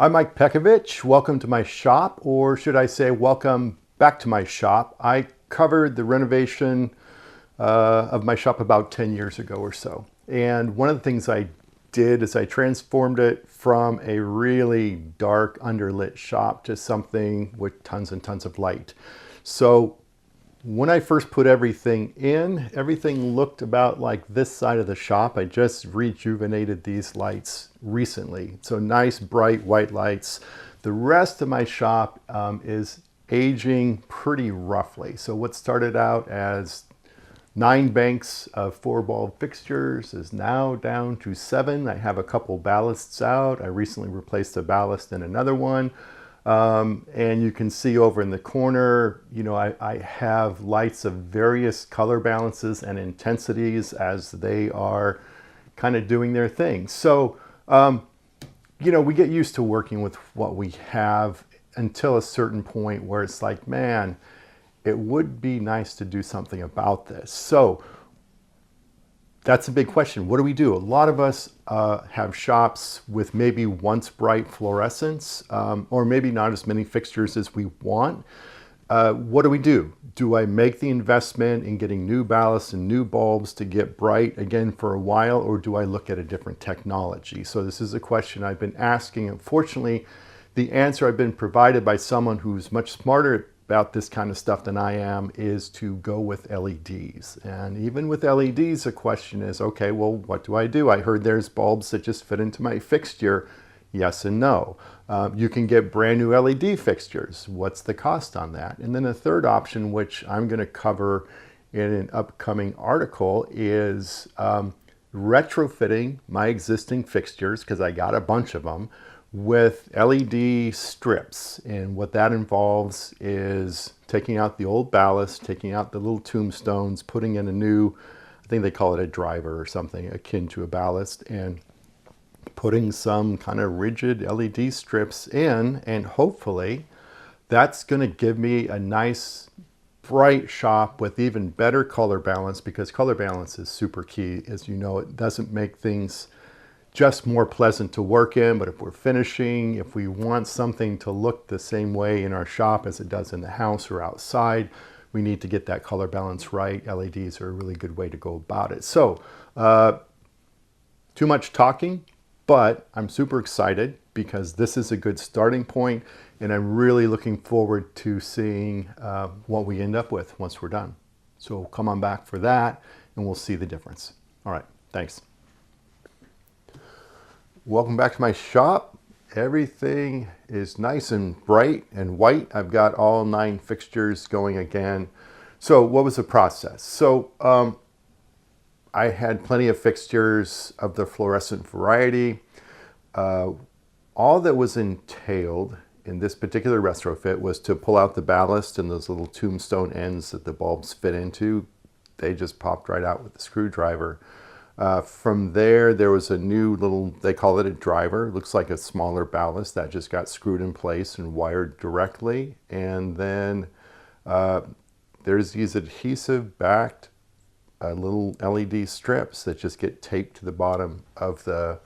I'm Mike Pekovich. Welcome to my shop, or should I say welcome back to my shop. I covered the renovation of my shop about 10 years ago or so. And one of the things I did is I transformed it from a really dark underlit shop to something with tons and tons of light. So when I first put everything in, everything looked about like this side of the shop. I just rejuvenated these lights recently. So nice, bright white lights. The rest of my shop is aging pretty roughly. So what started out as 9 banks of 4-bulb fixtures is now down to 7. I have a couple ballasts out. I recently replaced a ballast in another one. And you can see over in the corner, you know, I have lights of various color balances and intensities as they are kind of doing their thing. So, you know, we get used to working with what we have until a certain point where it's like, man, it would be nice to do something about this. So that's a big question. What do we do? A lot of us have shops with maybe once bright fluorescents, or maybe not as many fixtures as we want. What do? Do I make the investment in getting new ballasts and new bulbs to get bright again for a while, or do I look at a different technology? So this is a question I've been asking. Unfortunately, the answer I've been provided by someone who's much smarter about this kind of stuff than I am is to go with LEDs. And even with LEDs, the question is, okay, well, what do? I heard there's bulbs that just fit into my fixture. Yes and no. You can get brand new LED fixtures. What's the cost on that? And then a third option, which I'm going to cover in an upcoming article, is retrofitting my existing fixtures, because I got a bunch of them, with LED strips. And what that involves is taking out the old ballast, taking out the little tombstones, putting in a new, I think they call it a driver or something akin to a ballast, and putting some kind of rigid LED strips in, and hopefully that's going to give me a nice bright shop with even better color balance, because color balance is super key. As you know, it doesn't make things just more pleasant to work in, but if we're finishing, if we want something to look the same way in our shop as it does in the house or outside, we need to get that color balance right. LEDs are a really good way to go about it. So too much talking, but I'm super excited because this is a good starting point, and I'm really looking forward to seeing what we end up with once we're done. So come on back for that and we'll see the difference. All right, thanks. Welcome back to my shop. Everything is nice and bright and white. I've got all 9 fixtures going again. So what was the process? So I had plenty of fixtures of the fluorescent variety. All that was entailed in this particular retrofit was to pull out the ballast and those little tombstone ends that the bulbs fit into. They just popped right out with the screwdriver. From there was a new little, they call it a driver. It looks like a smaller ballast that just got screwed in place and wired directly. And then there's these adhesive-backed little LED strips that just get taped to the bottom of the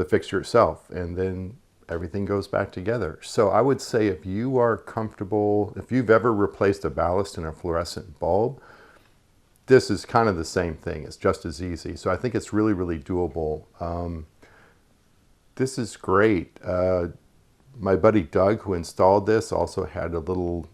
fixture itself, and then everything goes back together. So I would say if you are comfortable, if you've ever replaced a ballast in a fluorescent bulb, this is kind of the same thing. It's just as easy. So I think it's really, really doable. This is great. My buddy Doug, who installed this, also had a little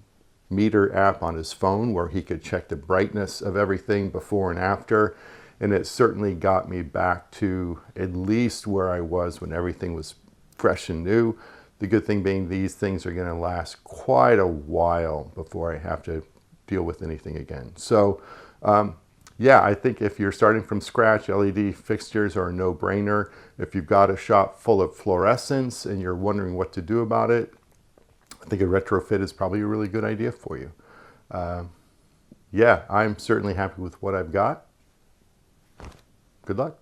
meter app on his phone where he could check the brightness of everything before and after. And it certainly got me back to at least where I was when everything was fresh and new. The good thing being these things are going to last quite a while before I have to deal with anything again. So yeah, I think if you're starting from scratch, LED fixtures are a no-brainer. If you've got a shop full of fluorescents and you're wondering what to do about it, I think a retrofit is probably a really good idea for you. Yeah, I'm certainly happy with what I've got. Good luck.